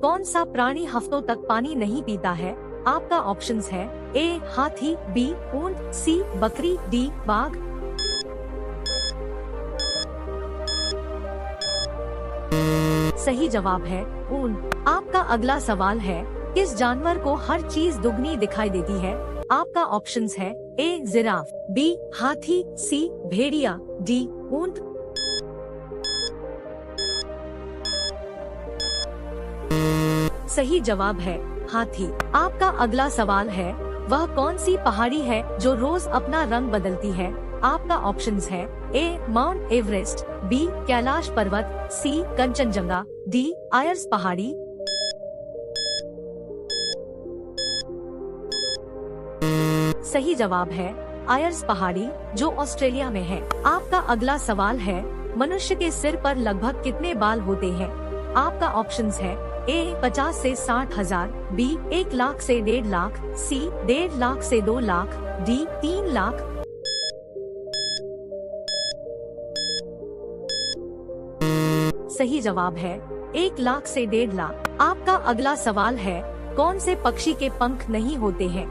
कौन सा प्राणी हफ्तों तक पानी नहीं पीता है? आपका ऑप्शंस है ए हाथी, बी ऊंट, सी बकरी, डी बाघ। सही जवाब है ऊंट। आपका अगला सवाल है, किस जानवर को हर चीज दुगनी दिखाई देती है? आपका ऑप्शंस है ए जिराफ, बी हाथी, सी भेड़िया, डी ऊंट। सही जवाब है हाथी। आपका अगला सवाल है, वह कौन सी पहाड़ी है जो रोज अपना रंग बदलती है? आपका ऑप्शंस है ए माउंट एवरेस्ट, बी कैलाश पर्वत, सी कंचनजंगा, डी आयर्स पहाड़ी। सही जवाब है आयर्स पहाड़ी, जो ऑस्ट्रेलिया में है। आपका अगला सवाल है, मनुष्य के सिर पर लगभग कितने बाल होते हैं? आपका ऑप्शंस है ए 50 से 60 हजार, बी 1 लाख से 1.5 लाख, सी 1.5 लाख से 2 लाख, डी 3 लाख। सही जवाब है 1 लाख से 1.5 लाख। आपका अगला सवाल है, कौन से पक्षी के पंख नहीं होते हैं?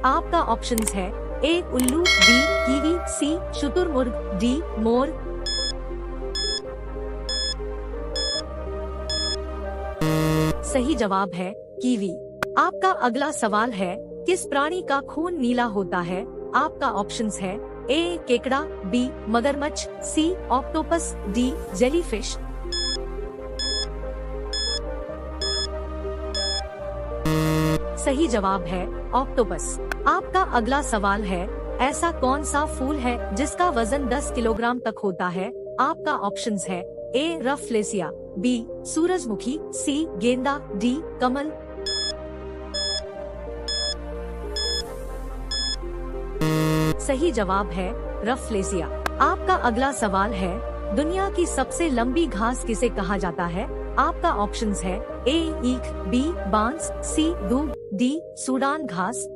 आपका ऑप्शंस है ए उल्लू, बी कीवी, सी शुतुरमुर्ग, डी मोर। सही जवाब है कीवी। आपका अगला सवाल है, किस प्राणी का खून नीला होता है? आपका ऑप्शंस है ए केकड़ा, बी मगरमच्छ, सी ऑक्टोपस, डी जेलीफिश। सही जवाब है ऑक्टोपस। आपका अगला सवाल है, ऐसा कौन सा फूल है जिसका वजन 10 किलोग्राम तक होता है? आपका ऑप्शंस है ए रफलेसिया, बी सूरजमुखी, सी गेंदा, डी कमल। सही जवाब है रफलेसिया। आपका अगला सवाल है, दुनिया की सबसे लंबी घास किसे कहा जाता है? आपका ऑप्शंस है ए ईख, बी बांस, सी दूब, डी सूडान घास।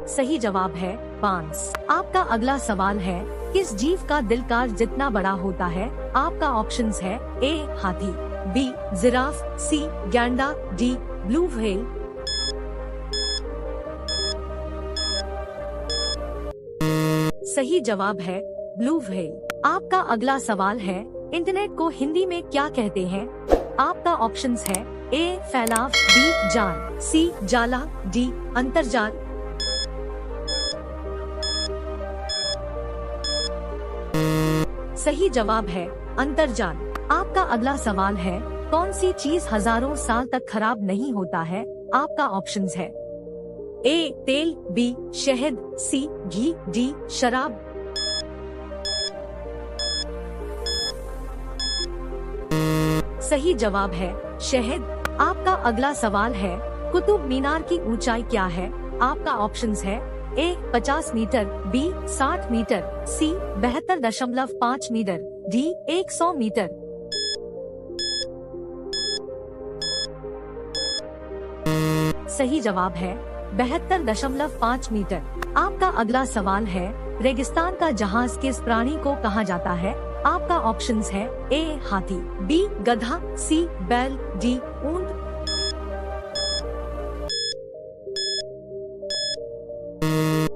सही जवाब है बांस। आपका अगला सवाल है, किस जीव का दिलकार जितना बड़ा होता है? आपका ऑप्शंस है ए हाथी, बी जिराफ, सी गैंडा, डी ब्लू व्हेल। सही जवाब है ब्लू व्हेल। आपका अगला सवाल है, इंटरनेट को हिंदी में क्या कहते हैं? आपका ऑप्शंस है ए फैलाव, बी जाल, सी जाला, डी अंतर्जाल। सही जवाब है अंतर्जाल। आपका अगला सवाल है, कौन सी चीज हजारों साल तक खराब नहीं होता है? आपका ऑप्शंस है ए तेल, बी शहद, सी घी, डी शराब। सही जवाब है शहद। आपका अगला सवाल है, कुतुब मीनार की ऊंचाई क्या है? आपका ऑप्शंस है ए 50 मीटर, बी 60 मीटर, सी 72.5 मीटर, डी 100 मीटर। सही जवाब है 72.5 मीटर। आपका अगला सवाल है, रेगिस्तान का जहाज किस प्राणी को कहा जाता है? आपका ऑप्शंस है ए हाथी, बी गधा, सी बैल, डी ऊंट।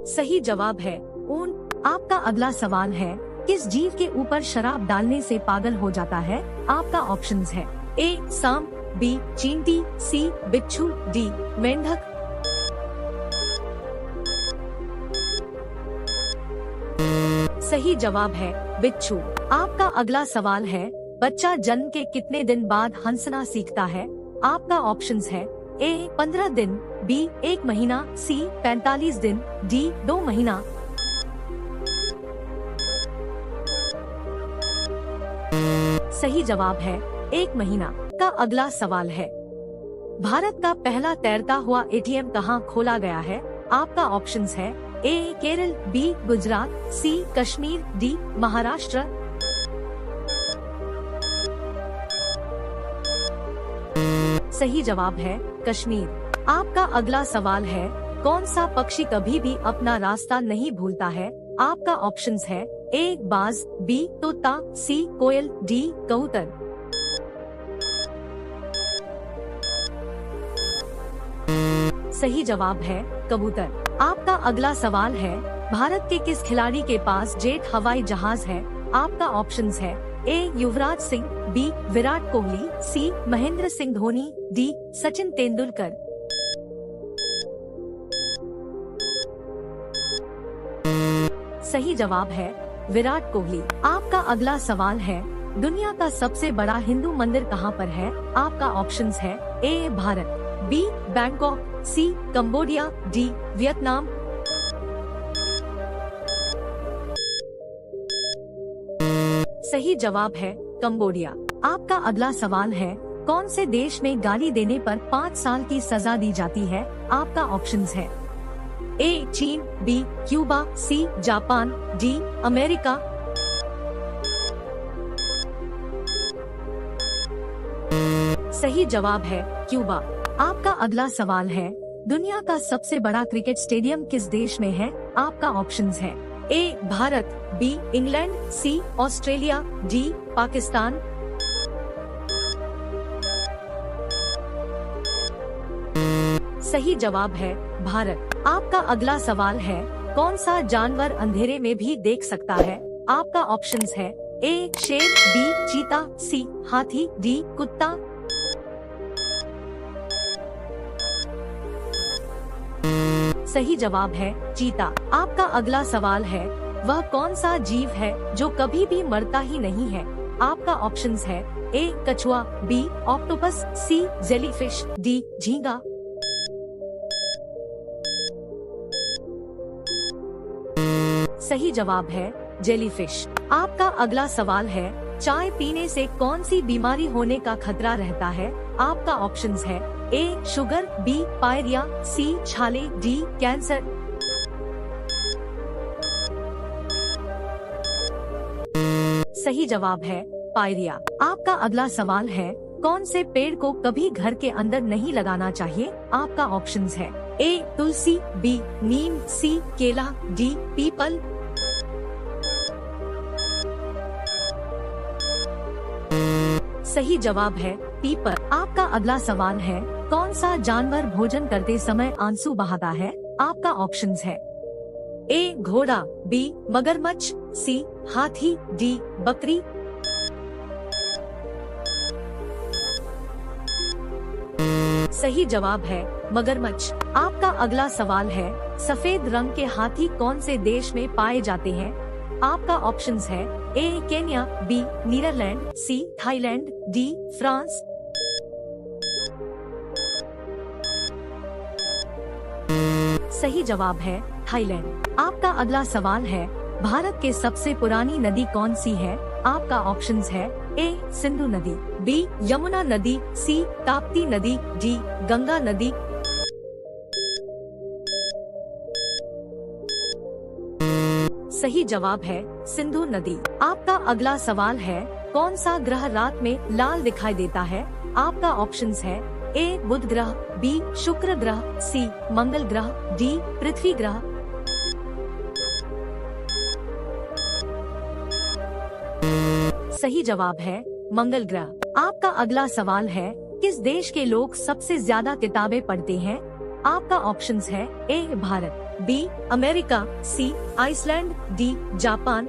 सही जवाब है ऊंट। आपका अगला सवाल है, किस जीव के ऊपर शराब डालने से पागल हो जाता है? आपका ऑप्शंस है ए सांप, बी चींटी, सी बिच्छू, डी मेंढक। सही जवाब है बिच्छू। आपका अगला सवाल है, बच्चा जन्म के कितने दिन बाद हंसना सीखता है? आपका ऑप्शंस है ए 15 दिन, बी 1 महीना, सी 45 दिन, डी 2 महीना। सही जवाब है 1 महीना। का अगला सवाल है, भारत का पहला तैरता हुआ एटीएम कहाँ खोला गया है? आपका ऑप्शंस है ए केरल, बी गुजरात, सी कश्मीर, डी महाराष्ट्र। सही जवाब है कश्मीर। आपका अगला सवाल है, कौन सा पक्षी कभी भी अपना रास्ता नहीं भूलता है? आपका ऑप्शंस है ए बाज, बी तोता, सी कोयल, डी कबूतर। सही जवाब है कबूतर। आपका अगला सवाल है, भारत के किस खिलाड़ी के पास जेट हवाई जहाज है? आपका ऑप्शंस है ए युवराज सिंह, बी विराट कोहली, सी महेंद्र सिंह धोनी, डी सचिन तेंदुलकर। सही जवाब है विराट कोहली। आपका अगला सवाल है, दुनिया का सबसे बड़ा हिंदू मंदिर कहाँ पर है? आपका ऑप्शंस है ए भारत, बी बैंकॉक, सी कंबोडिया, डी वियतनाम। सही जवाब है कंबोडिया। आपका अगला सवाल है, कौन से देश में गाली देने पर 5 साल की सजा दी जाती है? आपका ऑप्शंस है ए चीन, B Cuba, C Japan, D America. सही जवाब है क्यूबा। आपका अगला सवाल है, दुनिया का सबसे बड़ा क्रिकेट स्टेडियम किस देश में है? आपका ऑप्शंस है ए भारत, बी इंग्लैंड, सी ऑस्ट्रेलिया, डी पाकिस्तान। सही जवाब है भारत। आपका अगला सवाल है, कौन सा जानवर अंधेरे में भी देख सकता है? आपका ऑप्शंस है ए शेर, बी चीता, सी हाथी, डी कुत्ता। सही जवाब है चीता। आपका अगला सवाल है, वह कौन सा जीव है जो कभी भी मरता ही नहीं है? आपका ऑप्शंस है ए कछुआ, बी ऑक्टोपस, सी जेलीफिश, डी झींगा। सही जवाब है जेलीफिश। आपका अगला सवाल है, चाय पीने से कौन सी बीमारी होने का खतरा रहता है? आपका ऑप्शंस है ए शुगर, बी पायरिया, सी छाले, डी कैंसर। सही जवाब है पायरिया। आपका अगला सवाल है, कौन से पेड़ को कभी घर के अंदर नहीं लगाना चाहिए? आपका ऑप्शंस है ए तुलसी, बी नीम, सी केला, डी पीपल। सही जवाब है पीपल। आपका अगला सवाल है, कौन सा जानवर भोजन करते समय आंसू बहाता है? आपका ऑप्शंस है ए घोड़ा, बी मगरमच्छ, सी हाथी, डी बकरी। सही जवाब है मगरमच्छ। आपका अगला सवाल है, सफेद रंग के हाथी कौन से देश में पाए जाते हैं? आपका ऑप्शंस है A Kenya, B Netherland, C Thailand, D France. सही जवाब है थाईलैंड। आपका अगला सवाल है, भारत के सबसे पुरानी नदी कौन सी है? आपका ऑप्शंस है ए सिंधु नदी, बी यमुना नदी, सी ताप्ती नदी, डी गंगा नदी। सही जवाब है सिंधु नदी। आपका अगला सवाल है, कौन सा ग्रह रात में लाल दिखाई देता है? आपका ऑप्शंस है ए बुध ग्रह, बी शुक्र ग्रह, सी मंगल ग्रह, डी पृथ्वी ग्रह। सही जवाब है मंगल ग्रह। आपका अगला सवाल है, किस देश के लोग सबसे ज्यादा किताबें पढ़ते हैं? आपका ऑप्शंस है ए भारत, बी अमेरिका, सी आइसलैंड, डी जापान।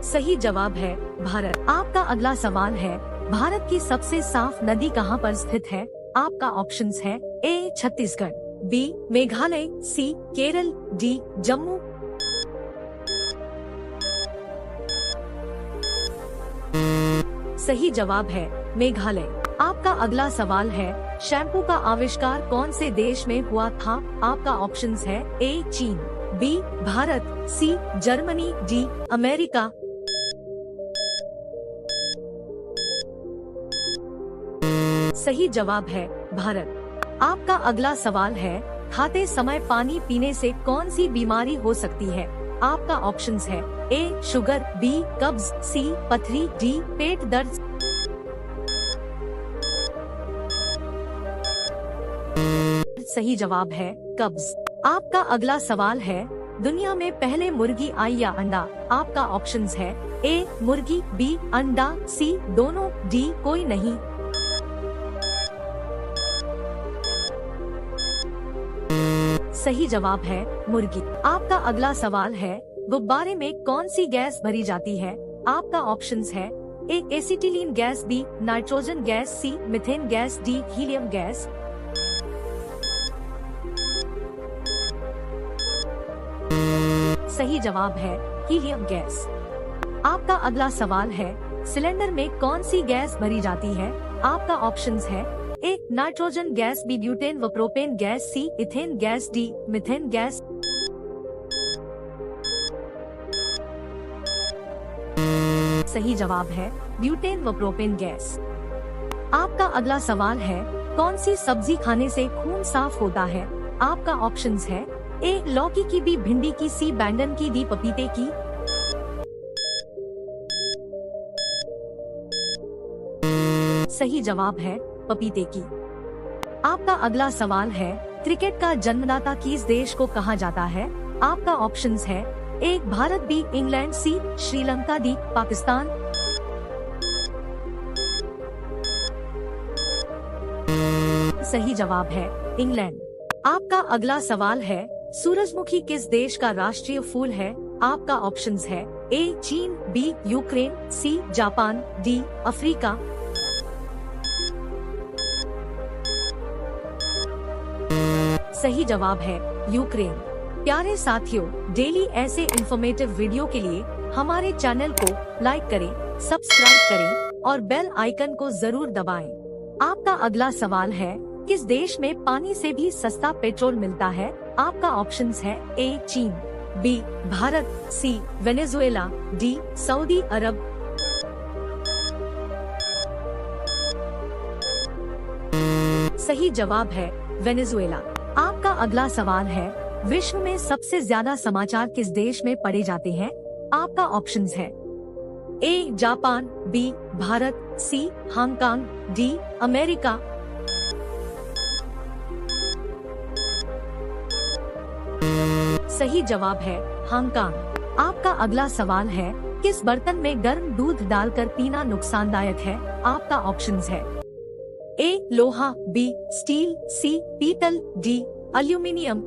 सही जवाब है भारत। आपका अगला सवाल है, भारत की सबसे साफ नदी कहाँ पर स्थित है? आपका ऑप्शंस है ए छत्तीसगढ़, बी मेघालय, सी केरल, डी जम्मू। सही जवाब है मेघालय। आपका अगला सवाल है, शैम्पू का आविष्कार कौन से देश में हुआ था? आपका ऑप्शंस है ए चीन, B Bharat, C Germany, D America. सही जवाब है भारत। आपका अगला सवाल है, खाते समय पानी पीने से कौन सी बीमारी हो सकती है? आपका ऑप्शंस है ए शुगर, बी कब्ज, सी पथरी, डी पेट दर्द। सही जवाब है कब्ज। आपका अगला सवाल है, दुनिया में पहले मुर्गी आई या अंडा? आपका ऑप्शंस है ए मुर्गी, बी अंडा, सी दोनों, डी कोई नहीं। सही जवाब है मुर्गी। आपका अगला सवाल है, गुब्बारे में कौन सी गैस भरी जाती है? आपका ऑप्शंस है A acetylene gas, B nitrogen gas, C methane gas, D helium gas. सही जवाब है हीलियम गैस। आपका अगला सवाल है, सिलेंडर में कौन सी गैस भरी जाती है? आपका ऑप्शंस है A nitrogen gas, B butane व propane gas, C ethane gas, D methane gas. सही जवाब है ब्यूटेन व प्रोपेन गैस। आपका अगला सवाल है, कौन सी सब्जी खाने से खून साफ होता है? आपका ऑप्शंस है ए लौकी की, बी भिंडी की, सी बैंगन की, डी पपीते की। सही जवाब है पपीते की। आपका अगला सवाल है, क्रिकेट का जन्मदाता किस देश को कहा जाता है? आपका ऑप्शंस है ए भारत, बी इंग्लैंड, सी श्रीलंका, डी पाकिस्तान। सही जवाब है इंग्लैंड। आपका अगला सवाल है, सूरजमुखी किस देश का राष्ट्रीय फूल है? आपका ऑप्शंस है ए चीन, B Ukraine, C Japan, D Africa. सही जवाब है यूक्रेन। प्यारे साथियों, डेली ऐसे इंफॉर्मेटिव वीडियो के लिए हमारे चैनल को लाइक करें, सब्सक्राइब करें और बेल आइकन को जरूर दबाएं। आपका अगला सवाल है, किस देश में पानी से भी सस्ता पेट्रोल मिलता है? आपका ऑप्शंस है ए चीन, बी भारत, सी वेनेजुएला, डी सऊदी अरब। सही जवाब है वेनेजुएला। आपका अगला सवाल है, विश्व में सबसे ज्यादा समाचार किस देश में पढ़े जाते हैं? आपका ऑप्शंस है A Japan, B Bharat, C Hong Kong, D America. सही जवाब है हांगकांग। आपका अगला सवाल है, किस बर्तन में गर्म दूध डालकर पीना नुकसानदायक है? आपका ऑप्शंस है ए लोहा, बी स्टील, सी पीतल, डी एल्यूमिनियम।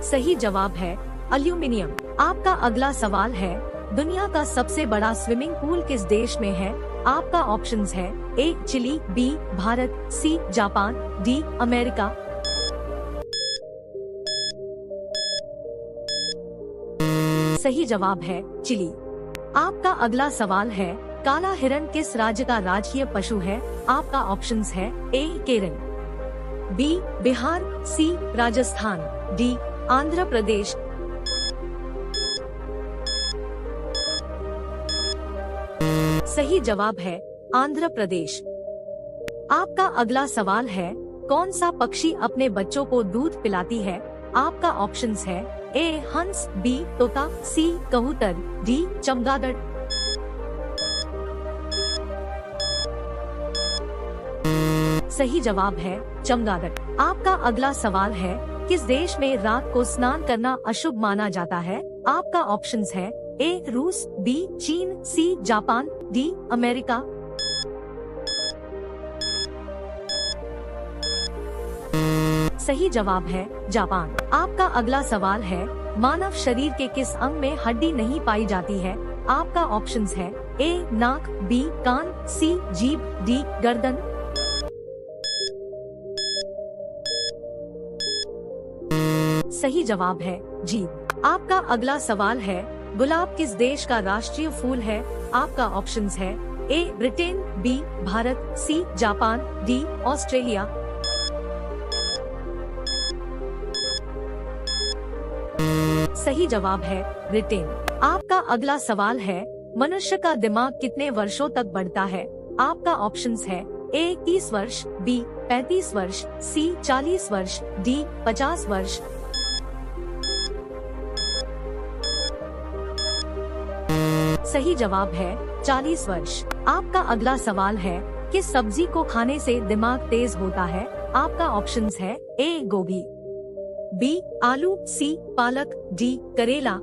सही जवाब है एल्यूमिनियम। आपका अगला सवाल है, दुनिया का सबसे बड़ा स्विमिंग पूल किस देश में है? आपका ऑप्शंस है A Chile, B Bharat, C Japan, D America. सही जवाब है चिली। आपका अगला सवाल है, काला हिरण किस राज्य का राजकीय पशु है? आपका ऑप्शंस है ए केरल, बी बिहार, सी राजस्थान, डी आंध्र प्रदेश। सही जवाब है आंध्र प्रदेश। आपका अगला सवाल है, कौन सा पक्षी अपने बच्चों को दूध पिलाती है? आपका ऑप्शंस है ए हंस, बी तोता, सी कबूतर, डी चमगादड़। सही जवाब है चमगादड़। आपका अगला सवाल है, किस देश में रात को स्नान करना अशुभ माना जाता है? आपका ऑप्शंस है ए रूस, बी चीन, सी जापान, डी अमेरिका। सही जवाब है जापान। आपका अगला सवाल है, मानव शरीर के किस अंग में हड्डी नहीं पाई जाती है? आपका ऑप्शंस है ए नाक, बी कान, सी जीभ, डी गर्दन। सही जवाब है जीभ। आपका अगला सवाल है, गुलाब किस देश का राष्ट्रीय फूल है? आपका ऑप्शंस है A Britain, B Bharat, C Japan, D Australia. सही जवाब है ब्रिटेन। आपका अगला सवाल है, मनुष्य का दिमाग कितने वर्षों तक बढ़ता है? आपका ऑप्शंस है ए 30 वर्ष, बी 35 वर्ष, सी 40 वर्ष, डी 50 वर्ष। सही जवाब है 40 वर्ष। आपका अगला सवाल है, किस सब्जी को खाने से दिमाग तेज होता है? आपका ऑप्शंस है ए गोभी, बी आलू, सी पालक, डी करेला।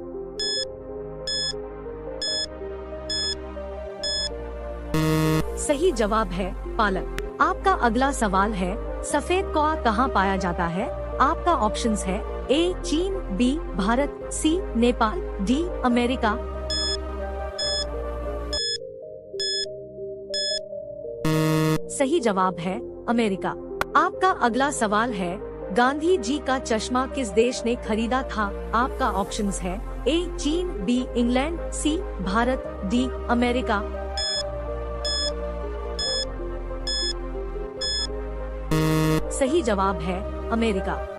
सही जवाब है पालक। आपका अगला सवाल है, सफेद कौआ कहाँ पाया जाता है? आपका ऑप्शंस है ए चीन, बी भारत, सी नेपाल, डी अमेरिका। सही जवाब है अमेरिका। आपका अगला सवाल है, गांधी जी का चश्मा किस देश ने खरीदा था? आपका ऑप्शंस है ए चीन, बी इंग्लैंड, सी भारत, डी अमेरिका। सही जवाब है अमेरिका।